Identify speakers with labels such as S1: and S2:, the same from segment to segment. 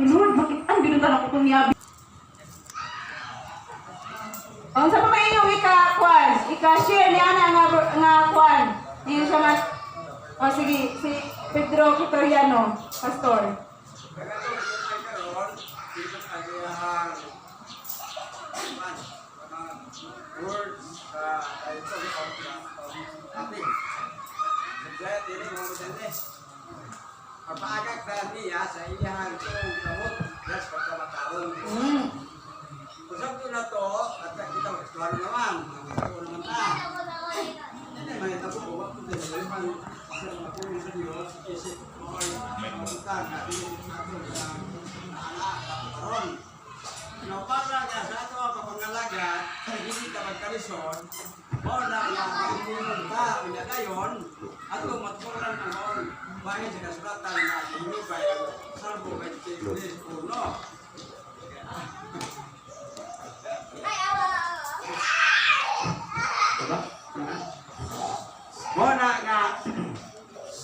S1: Lord, bakit ang ginutan ako itong yabi? Ang sa pamainyo, ika-share niya nga kwan. Ngayon siya mas, sige, si Pedro Quitoriano, pastor.
S2: Words ito ating kaya tini mo tende pagpaagak sa niya sa iyahan kung kamot yes pagkamataron usap ko na to at kita mag-explore naman mag-explore naman ta hindi may tabo wag ko din may man sa mga puro sa Diyos isip mo ay magpuntan natin sa karon no, para nga sa ato ang kapangalaga, hindi ka magkalison, o na magpunong ka, pinagayon, at kung matpunan ng on, bahay sa kasulatan na inubay ang Salmo 23:1. O na nga,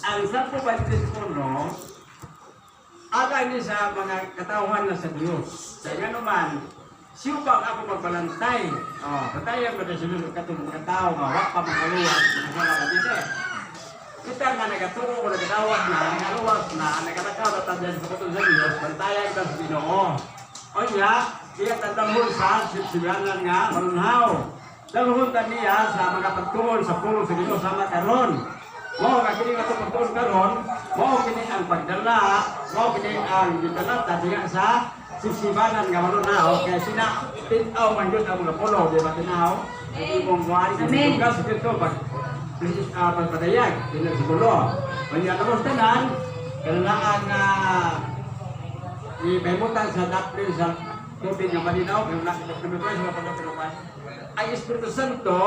S2: ang Salmo 23:1, agay ni sa mga katauhan na sa Diyos. Sa nga naman, siyupang ako magbalantay. Patayan mo na sinunod katong mga tao, wak pa makaluwas. Kita nga nagatuo ko, nagkatawag na, nagaluwas na, nagkatakaw na tayo sa katong sa Diyos, bantayan ka sa Ginoo. O niya, iya tatambol sa sipsibanan nga, marunhaw. Daluhuntan niya sa mga pagtuon sa pulo sa Ginoo sa makaron. Mau kini nga itong pagtuon karon, mau kini ang pagdala, mau kini ang gitala, tadiga sa sisibanan nga manunaw, kaya sina tinaw man yun ang mga pulo, di ba tinaw? Ang ibong wari, sa dito, pagpadayag, tinan sa pulo. Kanya naman tanan, kailangan na ipahimutan sa daplin sa tubig nga malinaw, kaya nakikipagpapay sa mga pagkapilupan. Ang Espiritu Santo,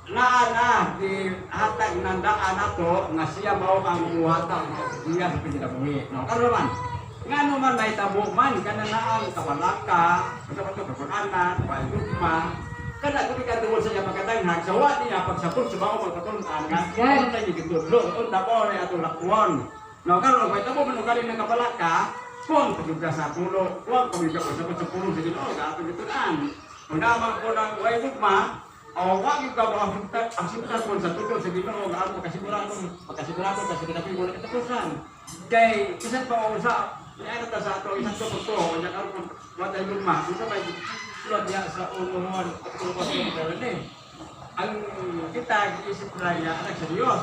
S2: na di hatag ng daan nato nga siya mao ang muhatag siya sa pinakabuhi. No, karon man nga naman may tabo man kana ang kawalaka, pagkapagpapakanan, pagkuma, kana kung ikadungol sa iya pagkatanghag sa wa niya pagsapot sa bao magkatulunan nga ano tayo gitudlo on tabo ni atong lakwon. No, karon may tabo man galing ng kawalaka, kung pagka sa pulo, kung pagka sa pulo sa Ginoo nga atong gitunan. Kung naman ko nang way gugma, wag yung gawa ang sintas mo sa tuto sa Ginoo nga ako makasigurado kasi kinabi mo na katapusan. Kay kisan pa ako sa niya ta sa ato isang tuto kanya karon wala yung ma isa may sulod niya sa unuhan at tuwas ng ni. Ang kita giisip na niya anak sa Dios.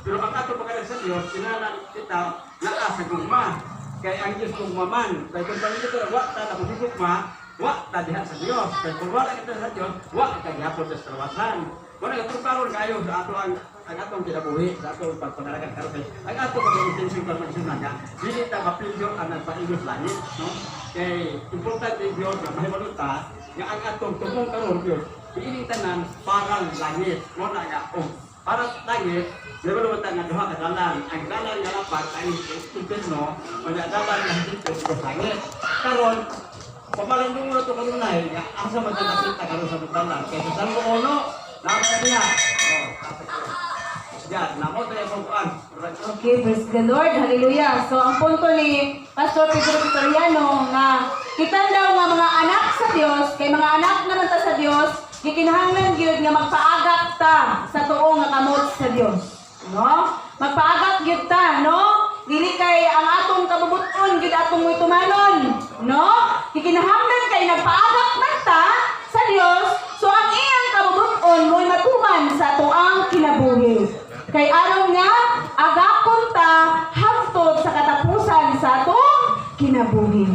S2: Pero ang ato pagkalag sa Dios sinanan kita naa sa gugma. Kay ang Dios gugmaman kay kung pamilya ko wa ta na gugma wa tadihan sa Dios, kay kung wala kita sa Dios, wa ka gihapon sa kawasan. Wala ka karon kayo sa ato ang atong kinabuhi, sa atong pagpanalagan karon. Ang ato pag-intensyon pa magsunan nga, dili ta mapilyo ang nagpaigos langit, no? Kay importante Dios na mahibaluta nga ang atong tumong karon Dios, iini tanan parang langit. Wala nga para langit, debalo ta nga duha ka dalan. Ang dalan nga lapat ay impierno, wala dalan nga dito sa langit. Karon pamalindong mo ito kanunay, asa man ito nakita karoon sa butalan. Kaya sa Salmo 1, nakita niya. Diyan, nako tayo pagpuan.
S1: Okay, praise the Lord, hallelujah. So, ang punto ni Pastor Pedro Quitoriano nga, kita daw nga mga anak sa Dios, kay mga anak naman ta sa Dios, gikinahanglan gyud nga magpaagak ta sa tuo nga kamot sa Dios. No? Magpaagak gyud ta, no? Dili kay ang atong kabubuton gid atong itumanon, no? Kikinahanglan kay nagpaagak man ta sa Dios, so ang iyang kabubuton mo'y matuman sa atoang kinabuhi. Kay aron nga agakon ta hangtod sa katapusan sa atong kinabuhi.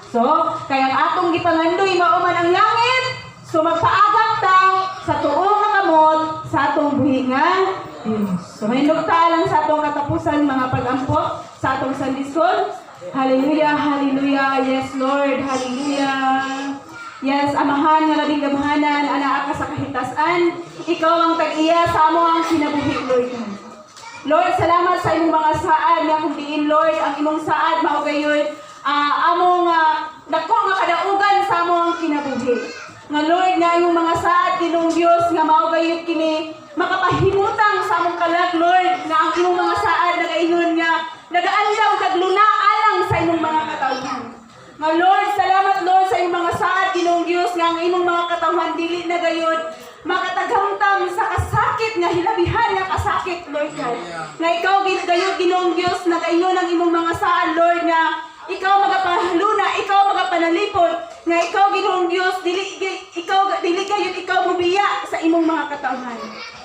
S1: So, kay ang atong gipangandoy mao man ang langit, so magpaagak ta sa tuong nga kamot sa atong buhi nga Diyos. So, may lang sa atong katapusan mga pag-ampok sa atong Sunday School. Hallelujah, hallelujah, yes Lord, hallelujah. Yes, amahan nga labing gamhanan, anaa ka sa kahitasan. Ikaw ang tag-iya sa amo ang kinabuhi, Lord. Lord, salamat sa imong mga saad nga kung diin, Lord, ang imong saad mao gayon among dako nga kadaugan sa amo ang kinabuhi. Nga Lord, nga imong mga saad kinong Dios nga mao gayon kini makapahimutang sa among kalag, Lord, nga ang imong mga saad nagaingon nga nagaandaw kag luna alang sa imong mga Nga Lord, salamat Lord sa imong mga saad Ginoong Dios nga ang imong mga katawhan dili na gayud makataghamtam sa kasakit nga hilabihan nga kasakit Lord God. Nga ikaw gayud Ginoong Dios nagaingon ang imong mga saad Lord nga ikaw magapahaluna, ikaw magapanalipod, nga ikaw Ginoong Dios dili gayud ikaw mubiya sa imong mga katawhan.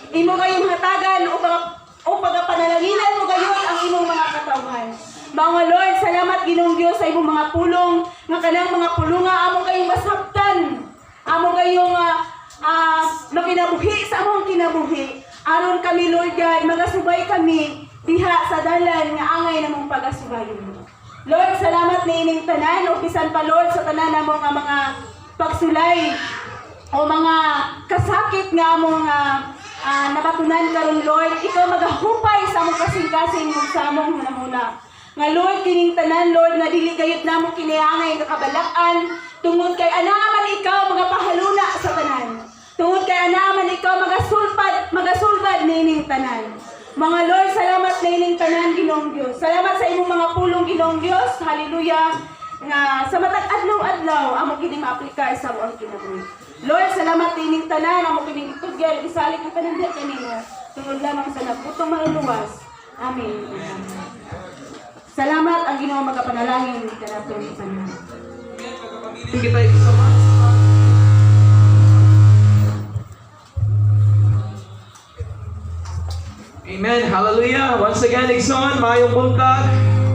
S1: Imo gayong hatagan o pagapanalaginan mo gayud ang imong mga katawhan. Mga Lord, salamat Ginoong Dios sa imong mga pulong, nga kanang mga pulunga amo kayong masabtan. Amo kayong makinabuhi sa among kinabuhi. Aron kami Lord God, magasubay kami diha sa dalan nga angay namong pagasubayon. Lord, salamat ni ining tanan, upisan pa Lord sa tanan namo nga mga pagsulay o mga kasakit nga among nabatunan karon Lord. Ikaw magahupay sa among kasing-kasing sa among hunahuna. Nga Lord, kining tanan Lord nga dili gayud namo kiniangay nga kabalak-an tungod kay anaa man ikaw magapahaluna sa tanan. Tungod kay anaa man ikaw magasulbad nining tanan. Mga Lord, salamat na ining tanan Ginoong Dios. Salamat sa imong mga pulong Ginoong Dios. Hallelujah. Nga sa matag adlaw-adlaw amo kini maaplikar sa buong kinabuhi. Lord, salamat na ining tanan amo kini itugyan isalik ang panandiya kanimo. Tungod lamang sa nagputong maluwas. Amen. Salamat ang Ginoo magapanalangin kanaton tanan.
S3: Kita sama. Amen. Hallelujah. Once again, igsoon, mayong buntag.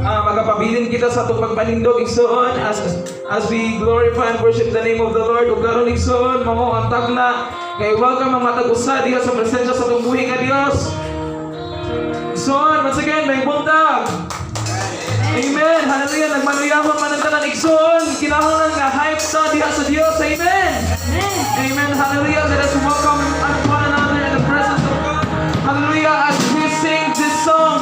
S3: Magapabilin kita sa itong pagpanindog, igsoon, as we glorify and worship the name of the Lord. Ug karon igsoon, mga antag na, kay welcome ang matag usa diha sa presensya sa itong buhi nga Dios. Igsoon, once again, mayong buntag. Amen. Hallelujah. Nagmanuyahon man ang tanan igsoon. Kinahanglan nga hype sa diha sa Dios. Amen. Amen. Hallelujah. Let us welcome one another in the presence of God. Hallelujah. As we sing this song.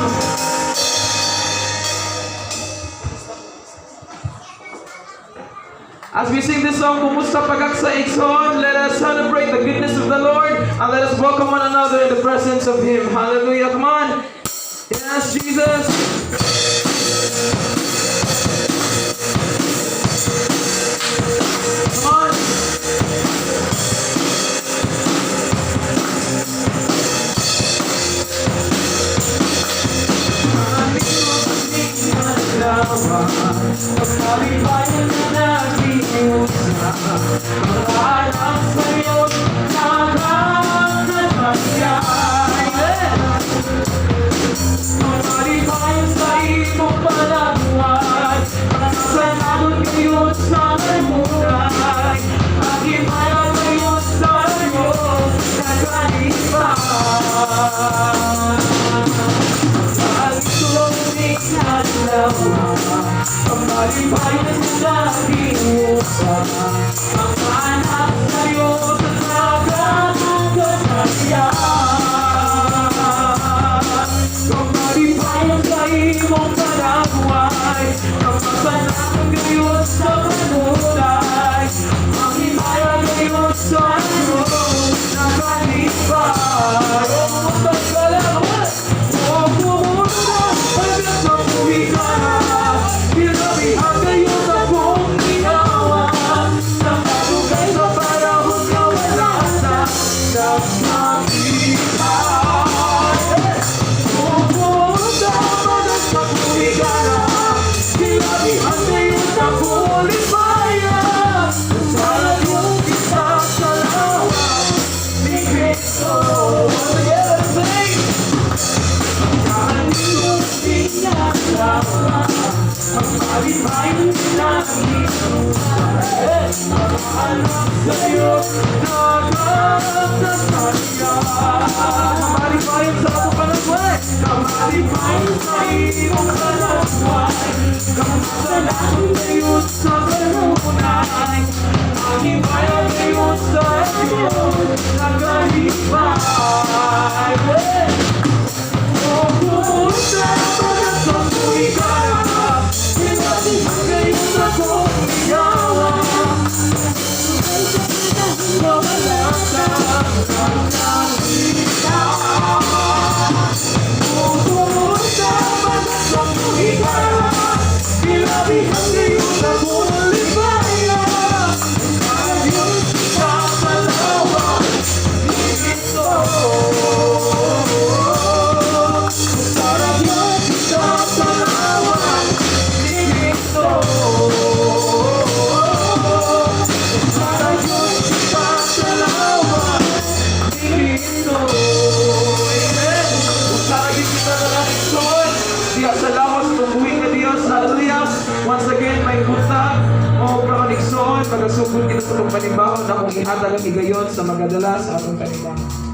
S3: As we sing this song, Kumusta Pagaksa Igsoon, let us celebrate the goodness of the Lord and let us welcome one another in the presence of Him. Hallelujah. Come on. Yes, Jesus. Come on. Pagkalibayan na nag-iusa, maharap sa'yo, nakakapagpapayay. Pagkalibayan sa iyong palamuan, nakasanabot ngayon sa buhay. Pagkalibayan ngayon sa iyo, nakalibay. Pagkalibayan na nag-iusa, ang anak sa'yo sa nakakapagpapayay. Pagkalibayan sa iyong palamuan, nakasanabot ngayon sa buhay. Pagkalibayan ngayon sa iyo, nakalibay. Ilabi hanggang yung magasugod kita sa itong panimbaho na kung ihatag ang higayon sa magadala sa atong panimbaho.